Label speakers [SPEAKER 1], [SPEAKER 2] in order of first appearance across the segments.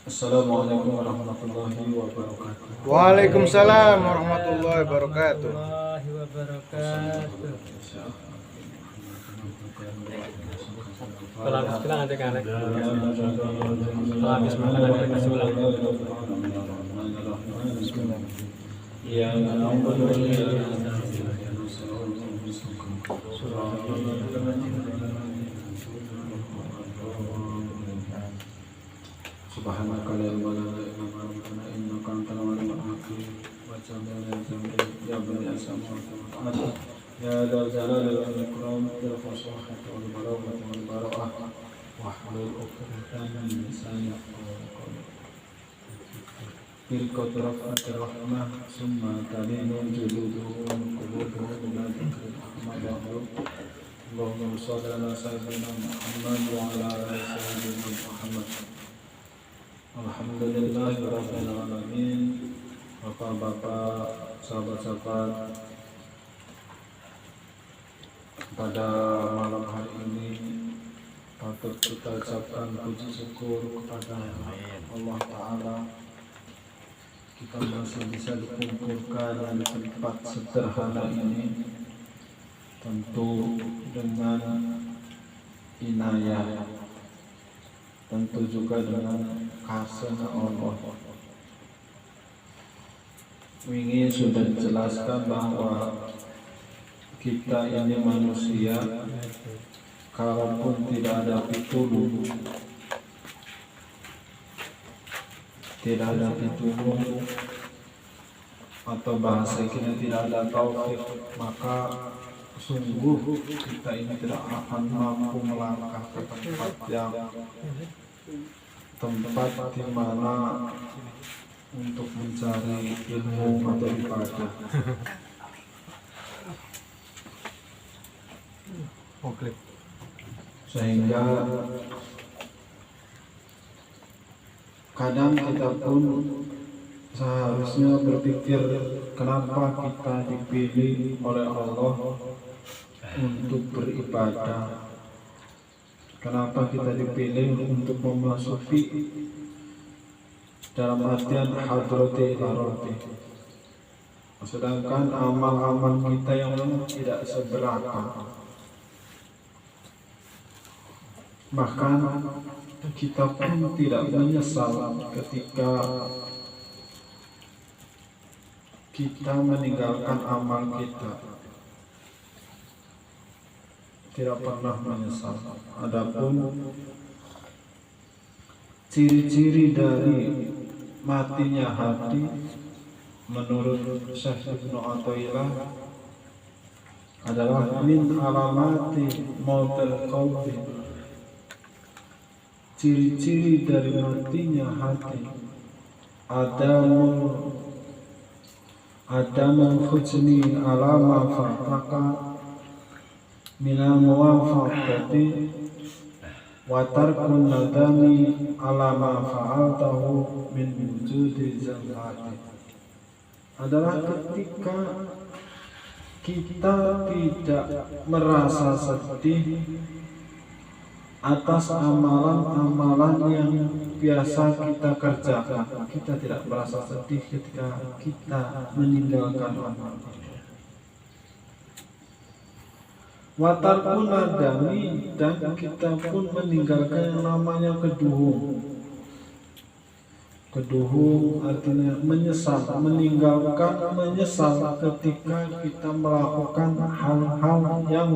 [SPEAKER 1] Assalamualaikum warahmatullahi wabarakatuh.
[SPEAKER 2] Waalaikumsalam warahmatullahi wabarakatuh.
[SPEAKER 3] Kalau habis bilang ada kan? Kalau habis makan ada kasih ulang.
[SPEAKER 1] Bismillah. Ya na'budu wa Subhanaka la ilma lana illa ma 'allamtana innaka antal alimul hakim. Wa ja'alna ya bani asma wa ya dal jalali wal ikram ya fasahata wal barakata wal barakah wa hlul 'uqdatan min lisani yafqahu qawli. Tilka raf'atir rahmah summa talinu juluduhum qulubuhum la dhikri rahmah. Allahumma shalli ala sayyidina Muhammad wa ala ali sayyidina Muhammad. Alhamdulillahirabbil alamin. Bapak-bapak, sahabat-sahabat, pada malam hari ini patut kita ucapkan puji syukur kepada Allah Ta'ala. Kita masih bisa dikumpulkan di tempat sederhana ini, tentu dengan inayah, tentu juga dengan kasih Allah. Ini sudah dijelaskan bahwa kita ini manusia, kalaupun tidak ada pitulung, atau bahasa kita tidak ada taufik, maka sungguh kita ini tidak akan mampu melangkah ke tempat di mana untuk mencari ilmu atau ibadah. Sehingga kadang kita pun seharusnya berpikir, kenapa kita dipilih oleh Allah untuk beribadah, kenapa kita dipilih untuk memasuki dalam artian hadrati ilarati, sedangkan amal-amal kita yang tidak seberapa. Bahkan kita pun tidak menyesal ketika kita meninggalkan amal kita, tidak pernah menyesal. Adapun ciri-ciri dari matinya hati menurut Syekh Ibnu Athaillah adalah min alamati mautil qalbi. Ciri-ciri dari matinya hati adamul hujni alama fataka minal muwafaqati wa tarkun nadami alama fa'altahu min wujudi zalati, adalah ketika kita tidak merasa sedih atas amalan-amalan yang biasa kita kerjakan. Kita tidak merasa sedih ketika kita meninggalkan amal. Watarpun nadami, dan kita pun meninggalkan yang namanya keduhung. Keduhung artinya menyesal, meninggalkan menyesal ketika kita melakukan hal-hal yang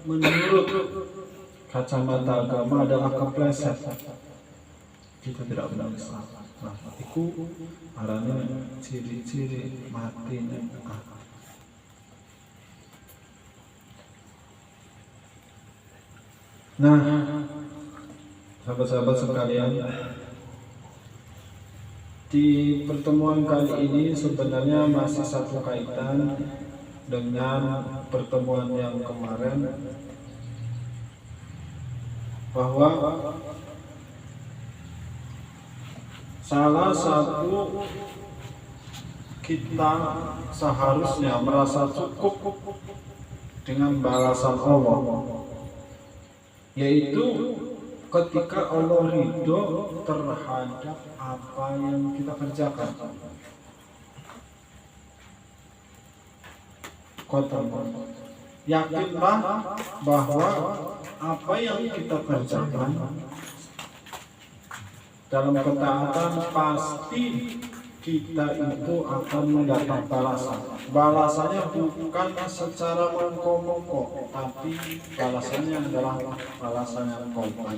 [SPEAKER 1] menurut kacamata agama adalah kepleset. Kita tidak menyesal. Nah, itu arahnya ciri-ciri matinya hati. Nah, sahabat-sahabat sekalian, di pertemuan kali ini sebenarnya masih satu kaitan dengan pertemuan yang kemarin, bahwa salah satu kita seharusnya merasa cukup dengan balasan Allah, yaitu ketika Allah ridho terhadap apa yang kita kerjakan. Yakinlah bahwa apa yang kita kerjakan dalam ketaatan pasti kita itu akan mendapat balasan. Balasannya bukan secara mengkok-kok, tapi balasannya adalah balasan yang kompak.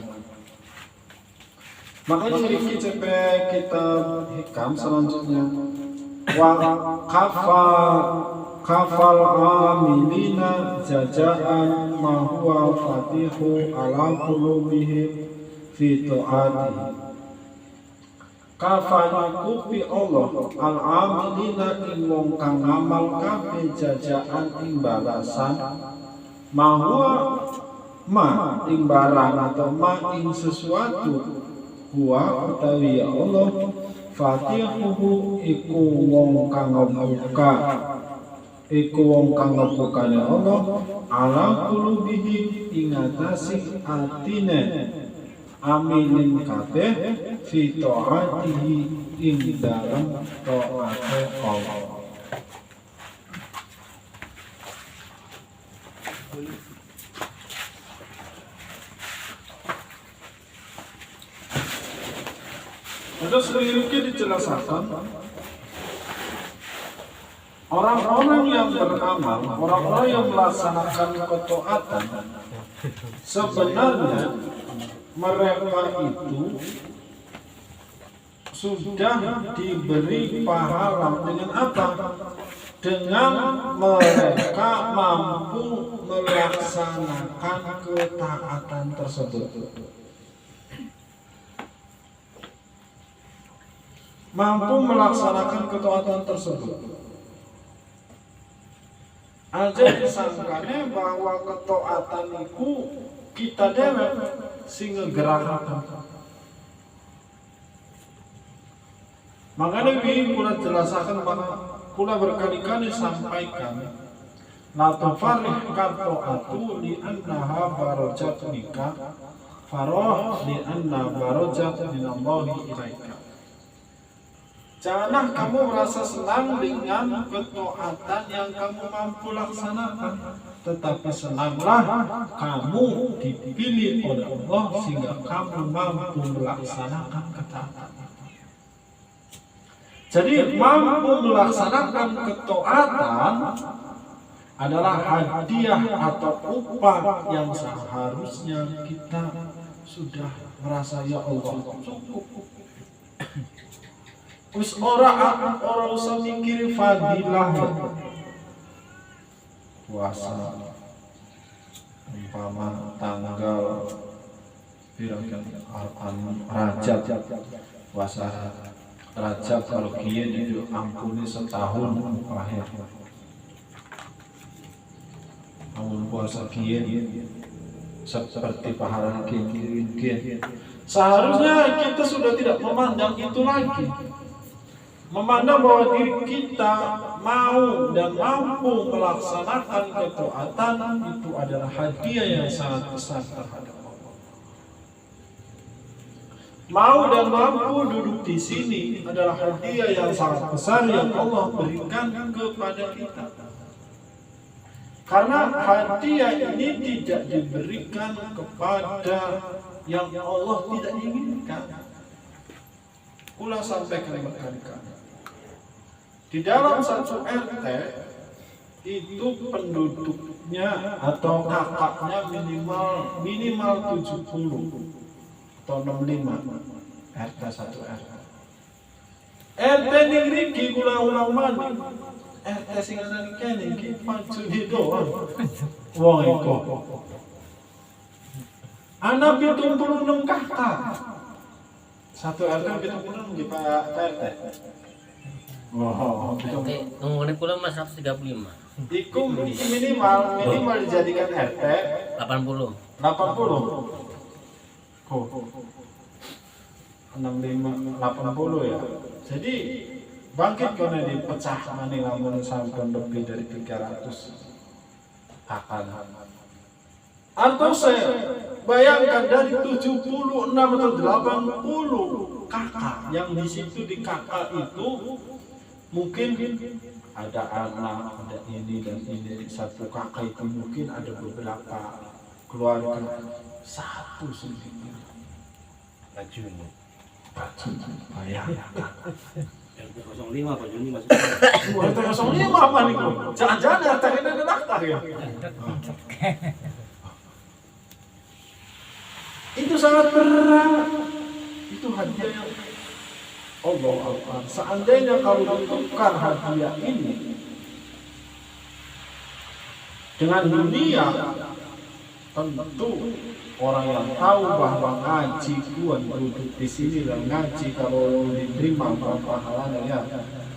[SPEAKER 1] Makanya ini kita hikam selanjutnya. Wa kafal amilina jajaan ma huwa fatihu ala qulubihim fi ta'ati. Kafana kupi Allah al-amilina ing wong kang ngamal kabeh jajaan ing balasan mahua ma ing barang atau ma ing sesuatu huwa utawi Allah fatihuhu iku wong kang ngebuka ngebukane Allah ala qulubihi ing atase atine amilin kabeh fi ta'atihi ing dalam ta'ate Allah. Terus sedikit dijelaskan orang-orang yang beramal, orang-orang yang melaksanakan ketaatan sebenarnya mereka itu sudah diberi pahala dengan apa? Dengan mereka mampu melaksanakan ketaatan tersebut. Mampu melaksanakan ketaatan tersebut. Aja disangkanya bahwa ketaatan itu kita dewek sing ngegerakan. Makanya ini kula jelaskan bahwa kula berkali-kali sampaikan la tufarrih qat'atu li annaha barajat nikah farah li anna barajat minallahi ilaika. Janganlah kamu merasa senang dengan ketaatan yang kamu mampu laksanakan, tetapi senanglah kamu dipilih oleh Allah sehingga kamu mampu melaksanakan ketaatan. Jadi mampu melaksanakan ketaatan adalah hadiah atau upah yang seharusnya kita sudah merasa ya Allah cukup. Wis orang usah mikir fadilah puasa umpama tanggal Rajab puasa Rajab kalau kieu diampuni setahun akhir. Amun puasa kieu seperti pahala kieu. Seharusnya kita sudah tidak memandang itu lagi. Memandang bahwa diri kita mau dan mampu melaksanakan ketaatan itu adalah hadiah yang sangat besar terhadap Allah. Mau dan mampu duduk di sini adalah hadiah yang sangat besar yang Allah berikan kepada kita. Karena hadiah ini tidak diberikan kepada yang Allah tidak inginkan. Kula sampaikan berkali-kali. Di dalam satu RT itu penduduknya atau kakaknya minimal 70 atau 65 RT 1 RT. RT niki kula ulang-ulang RT sing ana kene iki pancune doang. Wong iku. Ana 76 kakak. Satu RT 76 di Pak RT. Wow,
[SPEAKER 3] ngomongin pula mas 135.
[SPEAKER 1] Iku minimal dijadikan RT
[SPEAKER 3] 80.
[SPEAKER 1] 80. Oh. 65 80 ya. Jadi bangkit karena dipecah mani lamun sampun lebih dari 300 akan. Atau saya bayangkan dari 76 atau 80 kakak yang di situ di kakak itu mungkin ada anak, ada ini dan ini. Satu kakak itu mungkin ada beberapa keluarga, satu sendiri.
[SPEAKER 3] Racun.
[SPEAKER 1] Bayangkan.
[SPEAKER 3] RT 05 Pak Joni maksudnya.
[SPEAKER 1] RT 05 apa nih? Jangan-jangan RT ini ada daftar ya? Itu sangat berat. Itu hadiah yang Allah Akbar. Seandainya kalau ditukar hadiah ini dengan dunia, tentu orang yang tahu bahwa ngaji kuat duduk di sini dan ngaji kalau diterima berapa pahalanya ya.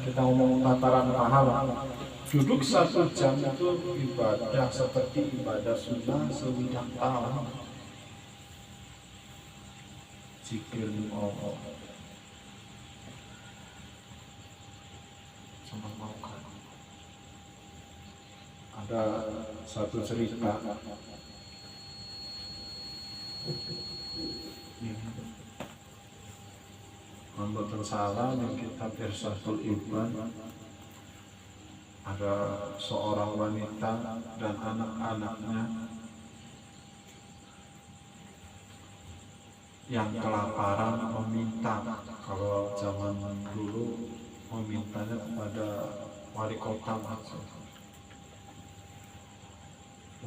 [SPEAKER 1] Kita ngomong tataran pahala. Duduk 1 jam itu ibadah seperti ibadah sunnah sewidang tahun. Zikir Allah. Sama mau kan. Ada satu cerita. Membuat salah yang kitab Irsyadul Ibn, ada seorang wanita dan anak-anaknya yang kelaparan meminta, kalau zaman dulu memintanya kepada wali kota maksudnya.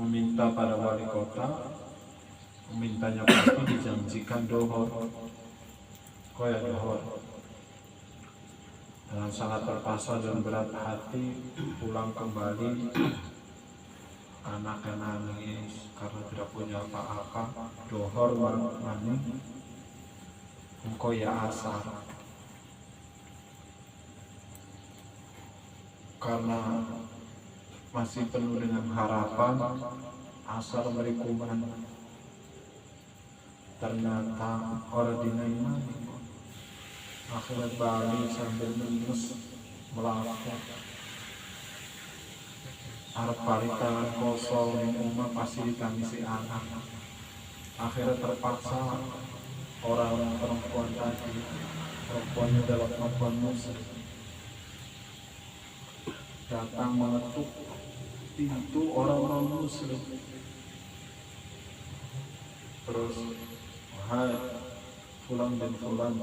[SPEAKER 1] Meminta pada wali kota, memintanya pasti dijanjikan dohor, koya dohor. Dengan sangat terpaksa dan berat hati pulang kembali, anaknya nangis karena tidak punya apa-apa. Dohor mani, engkau ya asar. Karena masih penuh dengan harapan, asar berikuman. Ternyata orang dinaima akhirnya balik sambil nangis melapor. Arep balik tangan kosong yang umah pasti ditangisi anak. Akhirnya terpaksa orang perempuan tadi, perempuannya adalah perempuan muslim, datang mengetuk pintu orang-orang muslim. Terus, wahai fulan dan fulan,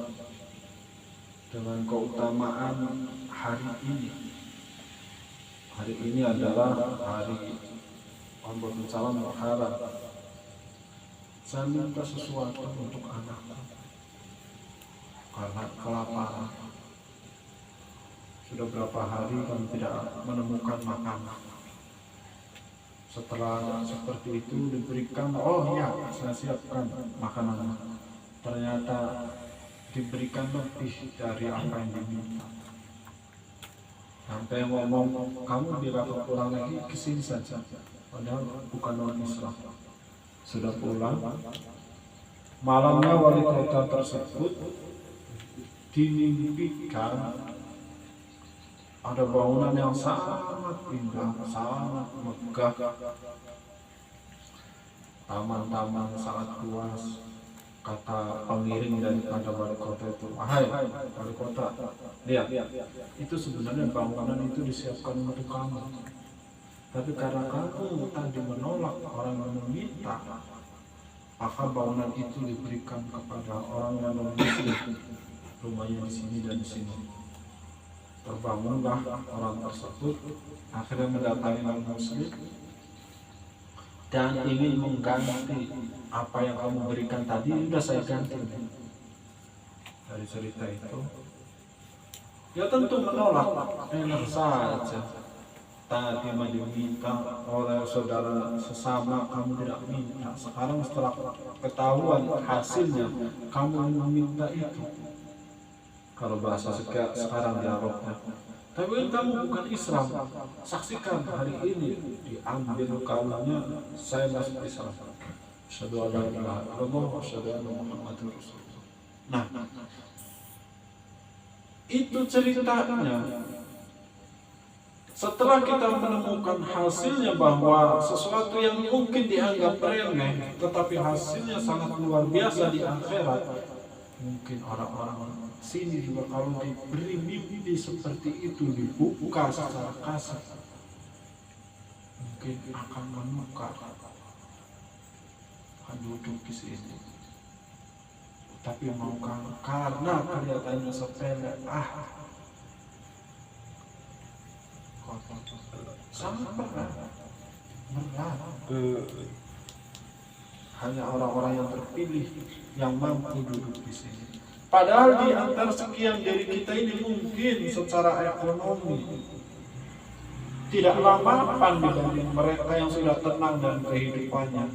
[SPEAKER 1] dengan keutamaan hari ini. Hari ini adalah hari Allah Salam berharap. Saya minta sesuatu untuk anakku karena kelaparan. Sudah berapa hari kami tidak menemukan makanan. Setelah seperti itu diberikan, oh ya, saya siapkan makanan. Ternyata diberikan lebih dari apa yang diminta. Sampai ngomong, kamu bila pulang lagi kesini saja. Padahal bukan orang Islam. Sudah pulang, malamnya wali kota tersebut dimimpikan ada bangunan yang sangat indah, sangat megah, taman-taman sangat luas. Kata pengiring daripada wali kota itu, "Wahai wali kota, lihat, itu sebenarnya bangunan itu disiapkan untuk kamu. Tapi karena kamu tadi menolak orang yang meminta, maka bangunan itu diberikan kepada orang yang non-muslim. Rumahnya di sini dan di sini." Terbangunlah orang tersebut, akhirnya mendatangi non-muslim dan ingin mengganti apa yang kamu berikan tadi. Sudah saya ganti. Dari cerita itu, ya tentu menolak, enak saja. Tadi diminta oleh saudara sesama, kamu tidak minta. Sekarang setelah ketahuan hasilnya, kamu meminta itu. Kalau bahasa sekarang di Arabnya. Tapi kamu bukan Islam. Saksikan hari ini diambil kalungnya, saya masuk Islam. Asyhadu an la ilaha illallah wa asyhadu anna Muhammadar Rasulullah. Nah, itu ceritanya. Setelah kita menemukan hasilnya bahwa sesuatu yang mungkin dianggap remeh, tetapi hasilnya sangat luar biasa di akhirat, mungkin orang-orang sini juga kalau diberi mimpi seperti itu dibuka secara kasar, mungkin akan menukar duduk di sini. Tapi mau karena kelihatannya sepele, sangat berat. Hanya orang-orang yang terpilih yang mampu duduk di sini. Padahal di antara sekian dari kita ini mungkin secara ekonomi tidaklah mapan dibanding mereka yang sudah tenang dalam kehidupannya.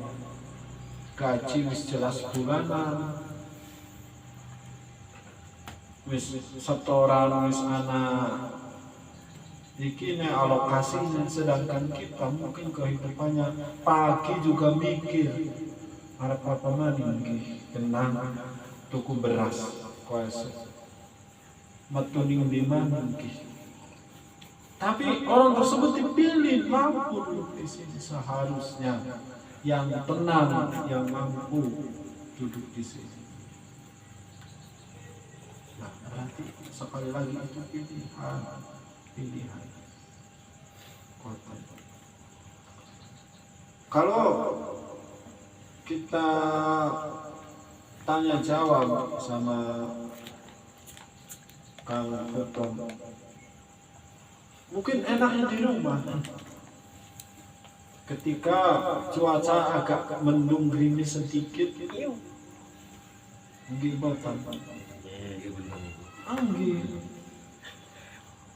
[SPEAKER 1] Gaji wis jelas bulanan, wis setoran, wis anak ikine alokasinya, sedangkan kita mungkin kehidupannya pagi juga mikir arep apa maneh iki kenang tuku beras kuasa metu ning ndi maneh iki. Tapi orang tersebut dipilih mampu duduk di sini, seharusnya yang tenang, yang mampu duduk di sini. Nah, berarti sekali lagi itu pilihan. Kalau kita tanya jawab sama Kang Futon, mungkin enaknya di rumah. Ketika cuaca agak mendung gerimis sedikit, nggih boten.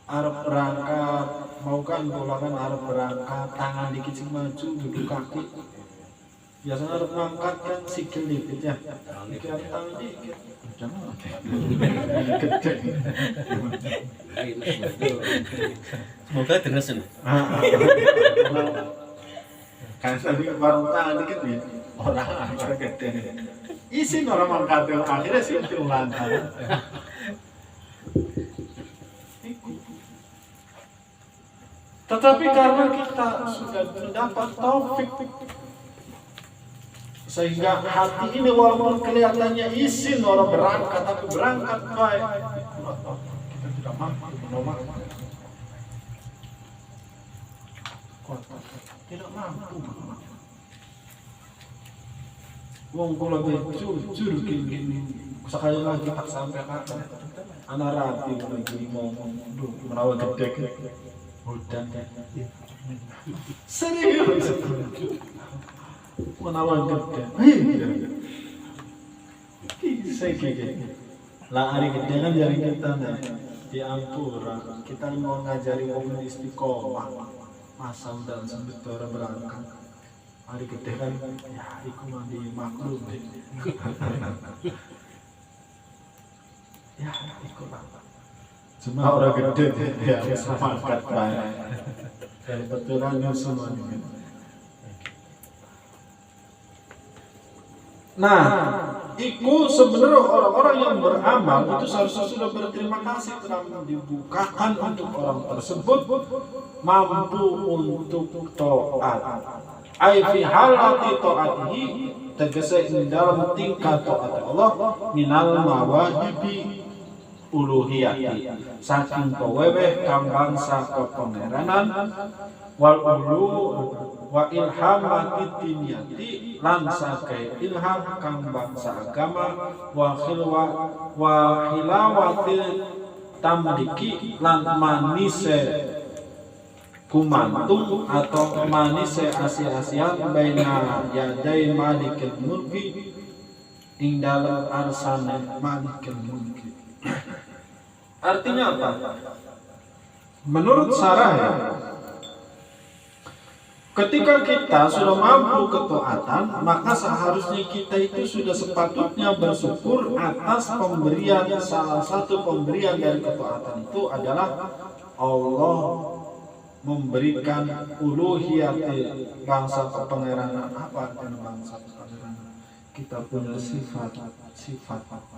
[SPEAKER 1] Arep berangkat, mau kan bola kan arep berangkat, tangan dikit sing maju, duduk kaki. Biasanya arep ngangkat kan sikil dikit ya. Iki arep tangan dikit. Jangan. Gede.
[SPEAKER 3] Semoga terusin.
[SPEAKER 1] Kan tadi baru tangan dikit nih. Orang gede. Isin orang mangkat akhirnya sih lantai. Tetapi karena kita sudah mendapat taufik, sehingga hati ini walaupun kelihatannya izin orang berangkat, tapi berangkat baik, kita tidak mampu menolak. Tidak mampu. Wong kula jujur gini, sekali lagi tak sampai kata, anak rapi lagi ngomong, merawat gede. Hudan serius menawan gede lah hari gede kan jari kita nih di Ampura kita mau ngajari momen istiqomah masa udah sebetulnya berangkat hari gede kan ya iku mah di maklum ya iku lah cuma orang gede ya bisa makan banyak dan betulannya semuanya. Nah, itu sebenarnya orang-orang yang beramal itu seharusnya sudah berterima kasih telah dibukakan untuk orang tersebut mampu untuk taat. Ai fi halati taatihi tegese dalam tingkat taat Allah minal mawahibi uluhiyati saking peweh kang bangsa kepangeranan wal ulu wa ilhamati diniyati lan saking ilham kang bangsa agama wa khilwa wa hilawati tamliki lan manise kumantung atau manise asia-asian baina yadai malikil mulki ing dalam arsane malikil mulki. Artinya apa? Menurut Sarah ya, ketika kita sudah mampu ketaatan, maka seharusnya kita itu sudah sepatutnya bersyukur atas pemberian. Salah satu pemberian dari ketaatan itu adalah Allah memberikan uluhiyat bangsa kepangeranan. Apa artinya bangsa kepangeranan? Kita punya sifat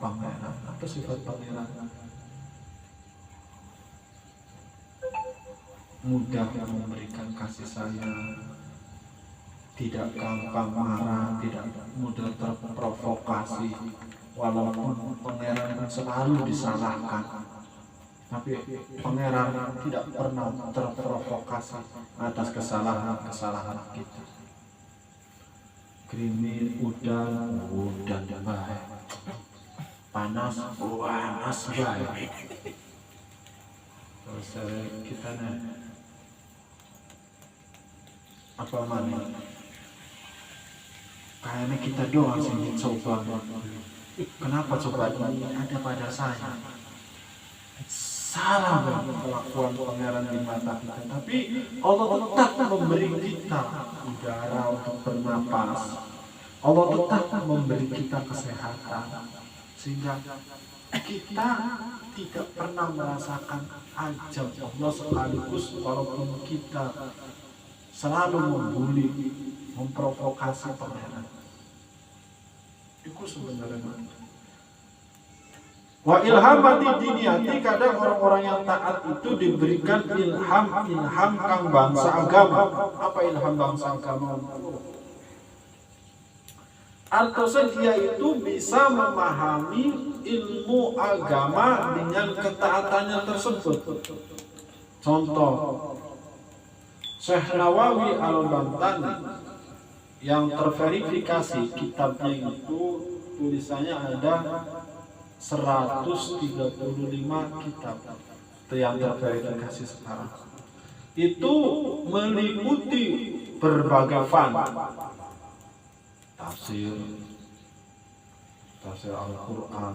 [SPEAKER 1] pangeran. Apa sifat pangeran? mudah memberikan kasih sayang, tidak gampang marah, tidak mudah terprovokasi. Walaupun pangeran selalu disalahkan, tapi pangeran tidak pernah terprovokasi atas kesalahan-kesalahan kita. Gerimis, udan baik. Panas baik. Terus kita apa mana? Kayaknya kita doang sih coba. Kenapa coba ini ada pada saya? Salah kelakuan pangeran di mata kita, tapi Allah tetap memberi kita udara untuk bernapas. Allah tetap memberi kita kesehatan, sehingga kita tidak pernah merasakan ajab Allah, sekaligus walaupun kita selalu membuli, memprovokasi pangeran. Itu sebenarnya. Wa ilhamati diniyati, kadang orang-orang yang taat itu diberikan ilham kang bangsa agama. Apa ilham bangsa agama? Artinya dia itu bisa memahami ilmu agama dengan ketaatannya tersebut. Contoh, Syekh Nawawi Al-Bantani yang terverifikasi kitabnya itu tulisannya ada 135 kitab yang terverifikasi sekarang. Itu meliputi berbagai fan, tafsir Al-Quran,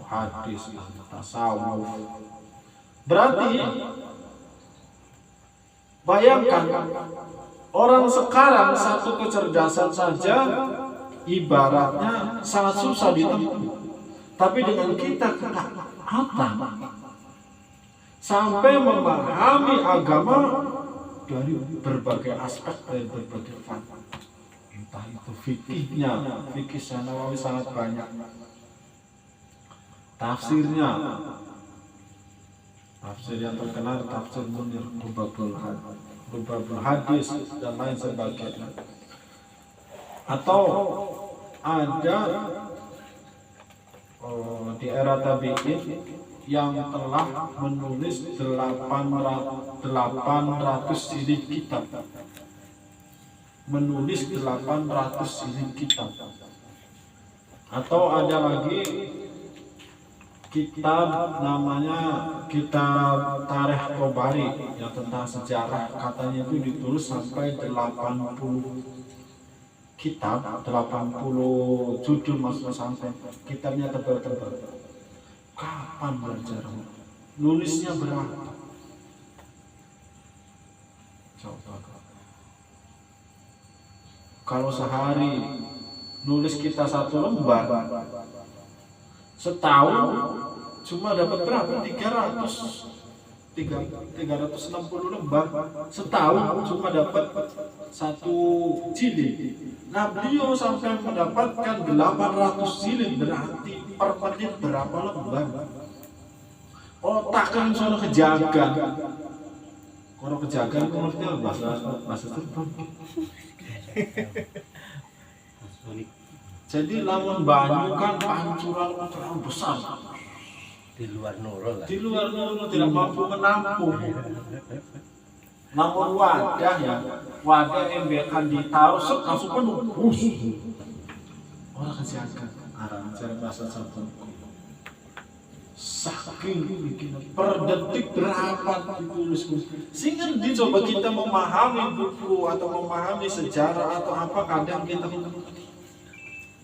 [SPEAKER 1] hadis, tasawuf. Berarti bayangkan orang sekarang satu kecerdasan saja ibaratnya sangat susah ditempuh. Tapi dengan kita ketaatan sampai memahami agama dari berbagai aspek, dari berbagai fakta. Entah itu fikihnya, fikih Nawawi sangat banyak. Tafsirnya, tafsir yang terkenal tafsir Munir, Rubabul Hadis dan lain sebagainya. Atau ada di era tabi'in yang telah menulis 800 jilid kitab. Menulis 800 jilid kitab. Atau ada lagi kitab namanya Kitab Tarikh Tabari yang tentang sejarah, katanya itu ditulis sampai 80 kitab, 80 judul masuk sampai kitabnya tebal-tebal. Kapan belajar? Nulisnya berapa? Coba. Kalau sehari nulis kita 1 lembar, setahun cuma dapat berapa? 360 lembar. Setahun cuma dapat 1 jilid. Nah, beliau sampai mendapatkan 800 jilid, berarti per menit berapa lembar? Otak kan soal kejagan. Kalau kejagan itu maksudnya bahasa terbang. Jadi lamun banyu kan pancuran terlalu besar.
[SPEAKER 3] Di luar nurul lah.
[SPEAKER 1] Di luar nurul tidak mampu menampung. Namun wadah embekan ditaruh langsung penuh. Orang kejagan. Arang cari bahasa sabun. Saking bikin per detik berapa ditulis. Sehingga dicoba kita memahami buku atau memahami sejarah atau apa, kadang kita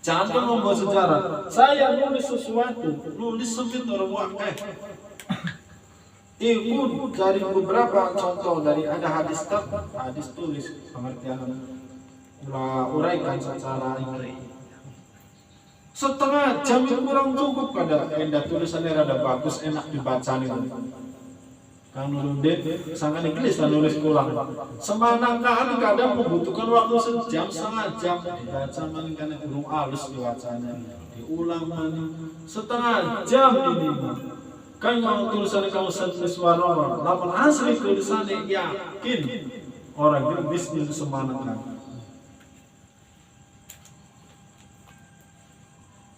[SPEAKER 1] jangan membuat sejarah. Saya nulis sesuatu, nulis sebut orang wakil. Itu dari beberapa contoh, dari ada hadis tulis pengertian uraikan secara ringkas. Setengah jam itu kurang cukup, kada endah tulisannya rada bagus, enak dibaca nih. Kang Nurudin sangat Inggris dan nulis ulang. Semangat kadang membutuhkan waktu sejam, setengah jam dibaca maning karena belum halus dibacanya. Diulang maning setengah jam ini. Kan mau tulisan kausan suara, lamun asli tulisannya yakin orang itu bisnis semangat.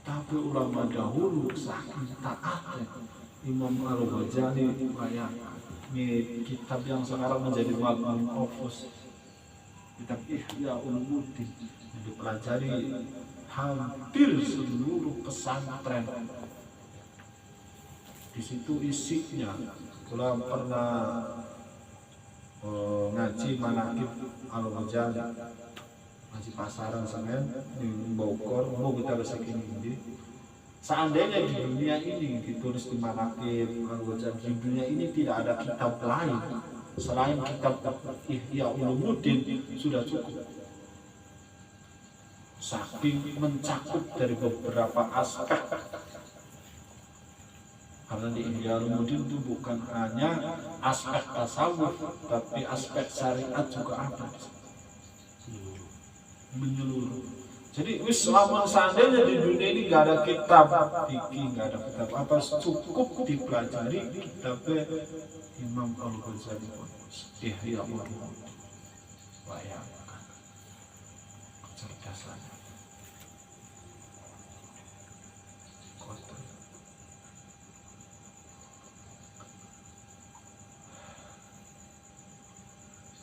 [SPEAKER 1] Tapi ulama dahulu saking taatnya Imam Al-Ghazali ini kitab yang sekarang menjadi magnum opus, kitab Ihya Ulumuddin, yang dipelajari hampir seluruh pesantren. Di situ isinya, kalau pernah ngaji manaqib Al-Ghazali, ngaji pasaran Senen di Bogor, mau kita bahasa ini. Seandainya di dunia ini ditulis di manaqib Al-Ghazali, di dunia ini tidak ada kitab lain selain kitab Ihya Ulumuddin, sudah cukup. Saking mencakup dari beberapa aspek. Karena di Ihya Ulumuddin itu bukan hanya aspek tasawuf, tapi aspek syariat juga ada. Menyeluruh. Jadi lamun seandainya di dunia ini nggak ada kitab fikih, nggak ada kitab apa, cukup dipelajari kitab Imam Al-Ghazali Ihya Ulumuddin. Bayangkan kecerdasannya.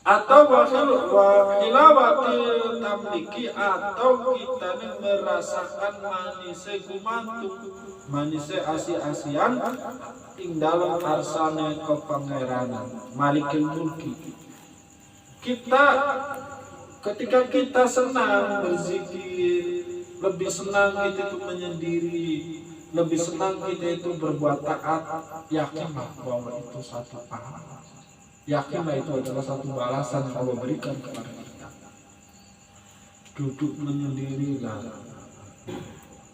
[SPEAKER 1] Atau wahilawatil tamliki, atau kita merasakan manise gumantung, manise asi-asian ing dalam arsane kepangeranan Malikil Mulki. Ketika kita senang berzikir, lebih senang kita itu menyendiri, lebih senang kita itu berbuat taat, yakinlah bahwa itu satu pahala. Yakinlah itu adalah satu balasan yang Allah berikan kepada kita. Duduk menyendiri lah,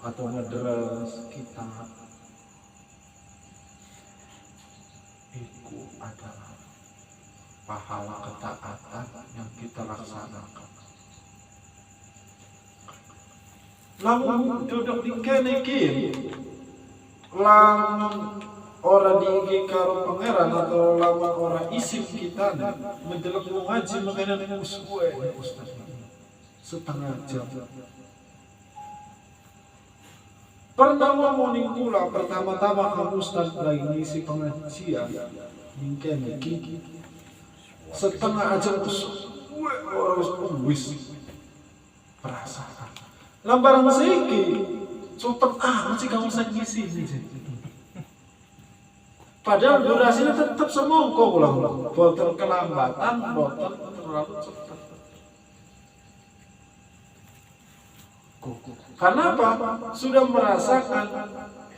[SPEAKER 1] atau ngederes kita, itu adalah pahala ketaatan yang kita laksanakan. Lamun duduk di kene lamun orang diinggi karo pangeran atau lawan orang isim kita menjelek ngaji makanya usgue ustaz setengah jam. Pernah ngomongin pula pertama-tama kamu ustaz lagi ngisi pengajian mungkin iki setengah jam usgue orang wis perasaan lambaran siki cepet masih kamu usah ngisi nih. Padahal durasinya tetap semongko ulang, boten kelambatan, boten terlalu cepat. Karena apa? Sudah merasakan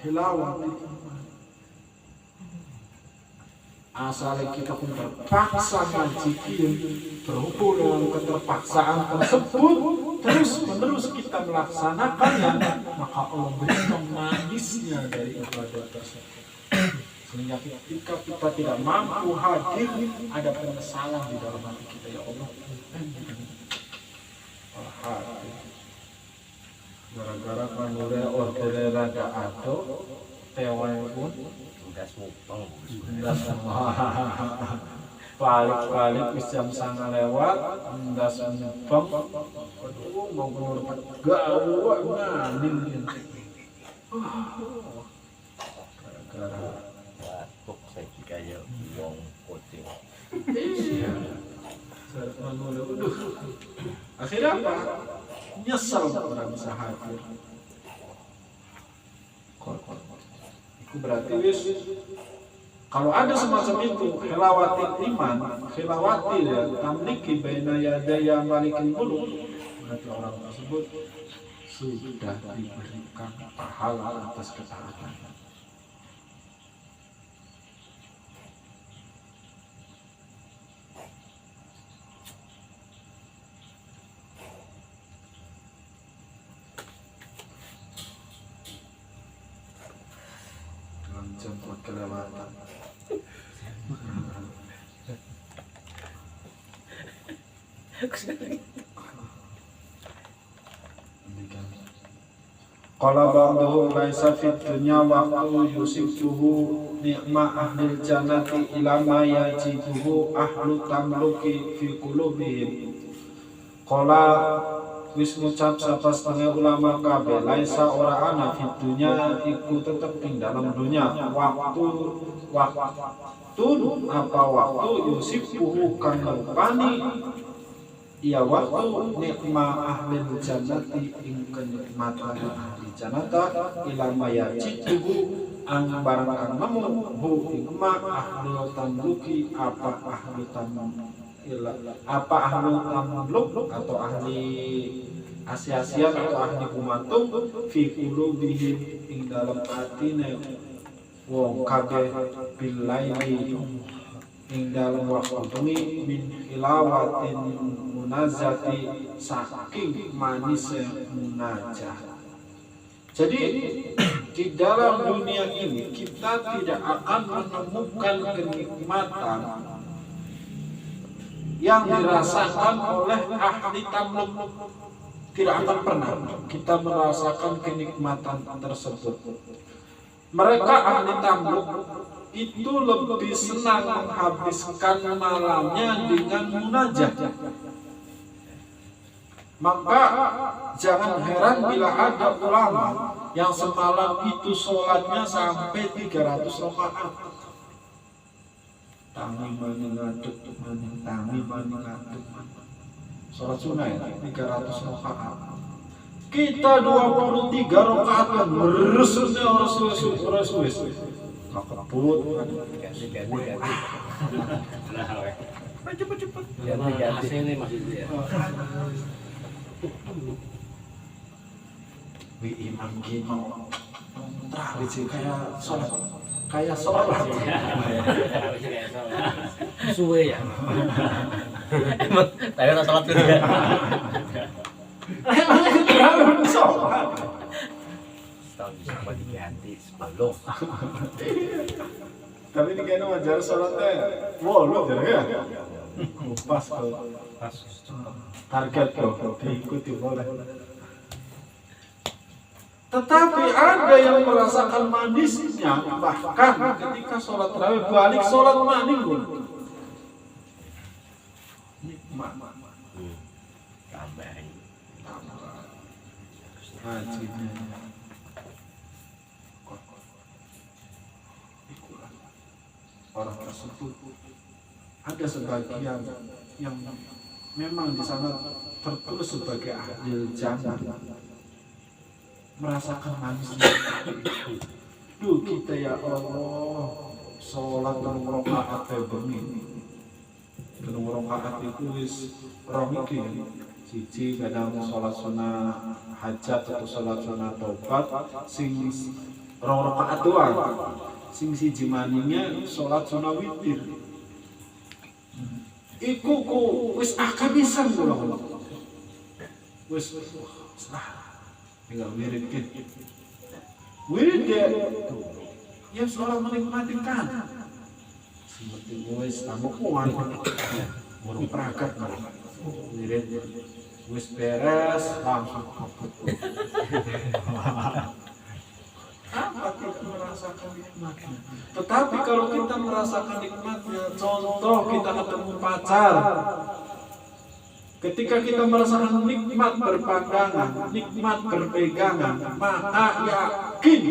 [SPEAKER 1] hilawah. Asalnya kita pun terpaksa ngaji, berhubung dengan keterpaksaan tersebut, terus kita melaksanakannya, maka Allah berikan manisnya dari ibadah tersebut. Sehingga ketika kita tidak mampu hadir, ada penyesalan di dalam hati kita, ya Allah. Gara-gara kanure order rada ado, tewan pun
[SPEAKER 3] Ndas mupeng.
[SPEAKER 1] balik jam 9 lewat, ndas mupeng. Aduh, mau keluar gawat nganin. Gara-gara
[SPEAKER 3] Kok saya kaya wong kucing.
[SPEAKER 1] iya. Akhirnya apa? Nyesel orang bisa hadir. Itu berarti kalau ada semacam itu, khilawatil iman, khilawatil ya, tamliki baina yadaya malikil muluk, berarti orang tersebut sudah diberikan pahala atas ketaatan. Jam kelewatan. Qala ba'duhum laisa fid dunya waqtu yusibuhu ni'ma ahlil jannati ila ma yajibuhu ahlu tamluki fi qulubihim. Qala wis ngucap sapa setengah ulama kabeh laisa ora ana fid dunya iku tetep ing dalam dunya waktu apa waktu yusibuhu kang rupani ya waktu nikma ahli jannati ing kenikmatan ahli jannata ila mayajiduhu ang barang kang nemu hu nikma ahli tamluki apa ahli tamluk atau ahli asia-asia atau ahli kumatung fi qulubihim ing dalam atine wong kabeh billaili ing dalam waktu bengi min hilawatin munazati saking manis munajah. Jadi di dalam dunia ini kita tidak akan menemukan kenikmatan yang dirasakan oleh ahli tamluk. Tidak akan pernah kita merasakan kenikmatan tersebut. Mereka ahli tamluk itu lebih senang menghabiskan malamnya dengan munajat. Maka jangan heran bila ada ulama yang semalam itu sholatnya sampai 300 rakaat. Tami mani ngaduk, tami mani ngaduk. Sholat sunnah ya, 300 rakaat. Kita 23 rakaat kan meresusnya orang suwes. Kebut, cepet.
[SPEAKER 3] Ganti ini masih dia.
[SPEAKER 1] Wi imam gini, kayak sholat.
[SPEAKER 3] Suwe ya. Emang tadi orang sholat juga.
[SPEAKER 1] Emangnya kita belum sholat.
[SPEAKER 3] Tahun bisa diganti sebelum.
[SPEAKER 1] Tapi ini kayaknya wajar sholatnya. Wow, lu jadi ya? Pas kok. Target kok diikuti boleh. Tetapi ada yang merasakan manisnya bahkan ketika sholat tarawih balik sholat maghrib pun nikmat.
[SPEAKER 3] Tambahin.
[SPEAKER 1] Hajinya. Orang tersebut ada sebagian yang memang di sana tertulis sebagai ahli jannah merasakan manisnya. Duh kita ya Allah sholat dan rakaat bengi. Dan rakaat itu wis rong iki. Siji kadang sholat sunah hajat atau sholat sunah taubat sing rong rakaat doang. Sing siji maninya sholat sunah witir. Iku ku wis akabisan kula. Wis tinggal wirid gitu. Wirid ya soal menikmatikan. Seperti wis tamukuan, burung peragat wirid wis beres langsung kabut. Apa kita merasakan nikmatnya? Tetapi kalau kita merasakan nikmatnya, contoh kita ketemu pacar. Ketika kita merasakan nikmat berpandangan, nikmat berpegangan, maka yakin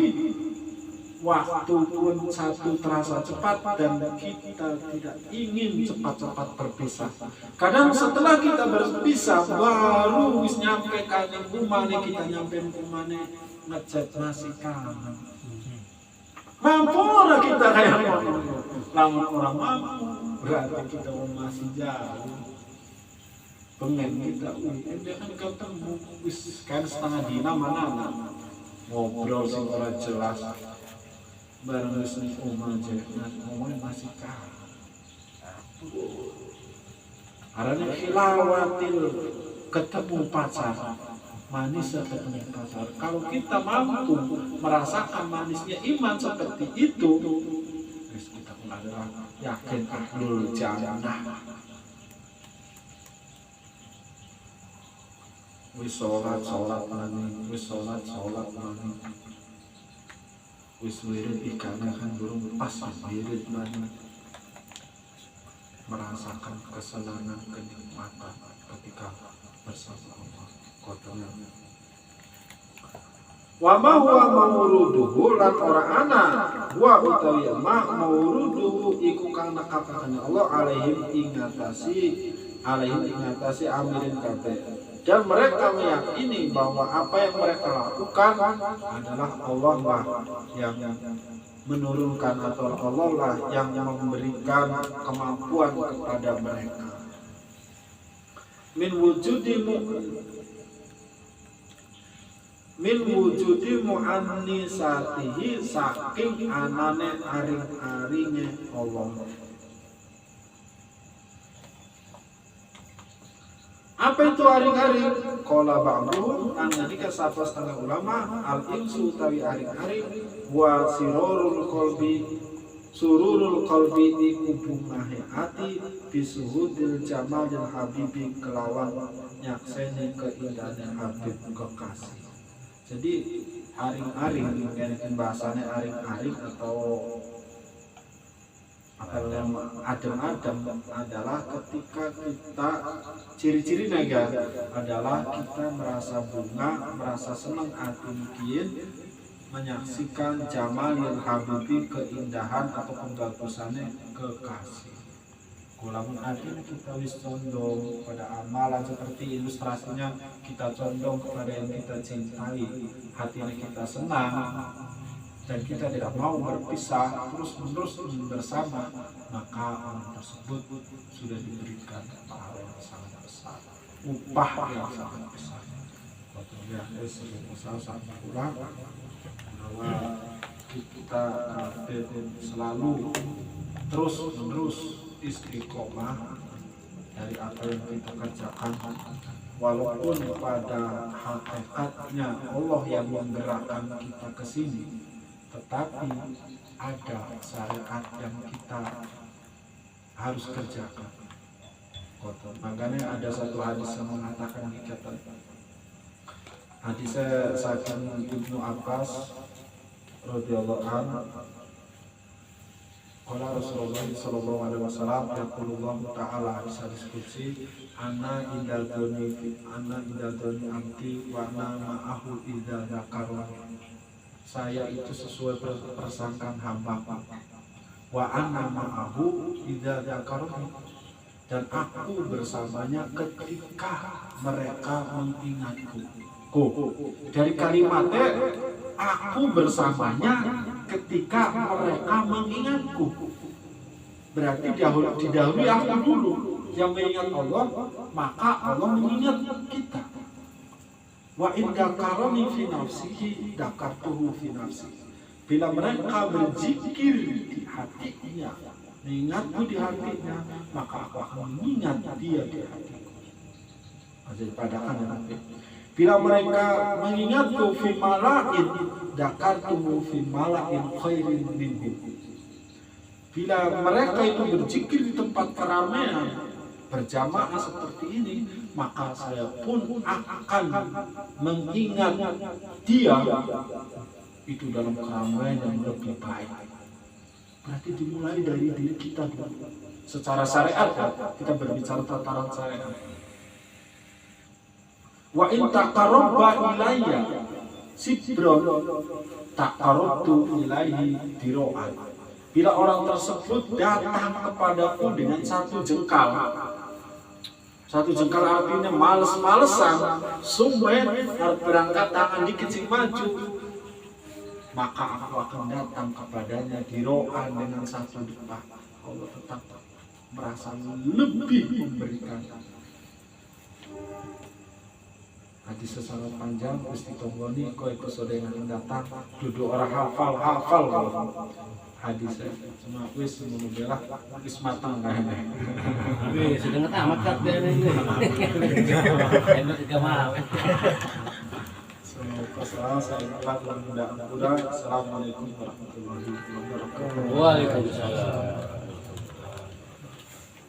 [SPEAKER 1] waktu pun satu terasa cepat dan kita tidak ingin cepat-cepat berpisah. Kadang setelah kita berpisah baru wis nyampe kaning kumane kita nyampe kumane ngechat masih kangen. Mampu orang kita kayak lama orang mampu berarti kita masih jauh. Pengen kita, dia kan ketemu wis kan setengah dina mana ngobrol sing ora jelas bareng wis ning omah aja ngomongin masih kangen. Arane khilawatil ketemu pacar manis ketemu pacar. Kalau kita mampu merasakan manisnya iman seperti itu, wis kita pun adalah yakin ahlul jannah. wis sholat lagi, wis sholat lagi, wis wirid ikannya kan belum pas wirid lagi, merasakan kesenangan kenikmatan ketika bersama Allah. Kotornya wa ma huwa mauruduhu lan ora ana wa utawi ma mauruduhu iku kang nekapake Allah alaihim ingatasi amirin kabeh. Dan mereka meyakini bahwa apa yang mereka lakukan adalah Allah lah yang menurunkan, atau Allah lah yang memberikan kemampuan kepada mereka. Min wujudi mu'annisatihi, saking anane aring-aringe Allah. Apa itu aring-aring? Qala ba'duhum, annalika satu setengah ulama, al-insu utawi aring-aring wa sururul qalbi iku bungahe ati bisuhudil jamal dan habibi, kelawan nyakseni keindahan habib kekasih. Jadi aring-aring, mungkin bahasanya aring-aring atau yang adem-adem adalah ketika kita ciri-cirinya adalah kita merasa bunga, merasa senang hati mungkin menyaksikan jamal yang habibi, keindahan atau kebagusannya kekasih. Kulamun adil kita wis condong pada amalan, seperti ilustrasinya kita condong kepada yang kita cintai, hatinya kita senang dan kita tidak mau berpisah terus-menerus bersama, maka orang tersebut sudah diberikan pahala yang sangat besar, upah yang sangat besar. Waktunya usaha sampai pulang bahwa kita selalu terus-menerus istiqomah dari apa yang kita kerjakan, walaupun pada hakikatnya Allah yang menggerakkan kita ke sini, tetapi ada syariat yang kita harus kerjakan. Makanya ada satu hadis yang mengatakan dikatakan, hadisnya saking Ibnu Abbas radhiyallahu anhu, qala Rasulullah sallallahu alaihi wasallam, yaqulullah ta'ala, hadis qudsi, ana idza doni abdi wa ana ma'ahu idza dzakarani. Saya itu sesuai persangkaan hamba, wa ana ma'ahu idza dzakarani, dan aku bersamanya ketika mereka mengingatku. Dari kalimatnya aku bersamanya ketika mereka mengingatku, berarti didahului aku dulu yang mengingat Allah, maka Allah mengingat kita. Wa in dzakarani fi nafsihi dzakartuhu fi nafsi. Bila mereka berzikir di hatinya, mengingatku di hatinya, maka aku akan mengingat dia di hatiku. Jadi padakan nanti. Bila mereka mengingatku fi mala'in dzakartuhu fi mala'in khairin minhu. Bila mereka itu berzikir di tempat keramaian berjamaah seperti ini, maka saya pun akan mengingat dia itu dalam keramaian yang lebih baik. Berarti dimulai dari diri kita dulu. Secara syariat kita berbicara tataran syariat. Wa in taqarraba ilayya sibron taqarrabtu ilaihi diro'an. Bila orang tersebut datang kepadaku dengan satu jengkal artinya males-malesan, sumben berangkat tangan dikit sing maju, maka aku akan datang kepadanya diro'an dengan satu depak. Allah tetap merasa lebih memberikan. Hadis secara panjang Gusti Tonggoni kau episode yang datang duduk orang hafal hadisnya, cuma wis menunggulah wis matang kayaknya.
[SPEAKER 3] Wih, sudah tamat kan dia ini. Enak juga malam.
[SPEAKER 1] Assalamualaikum warahmatullahi wabarakatuh.
[SPEAKER 3] Waalaikumsalam.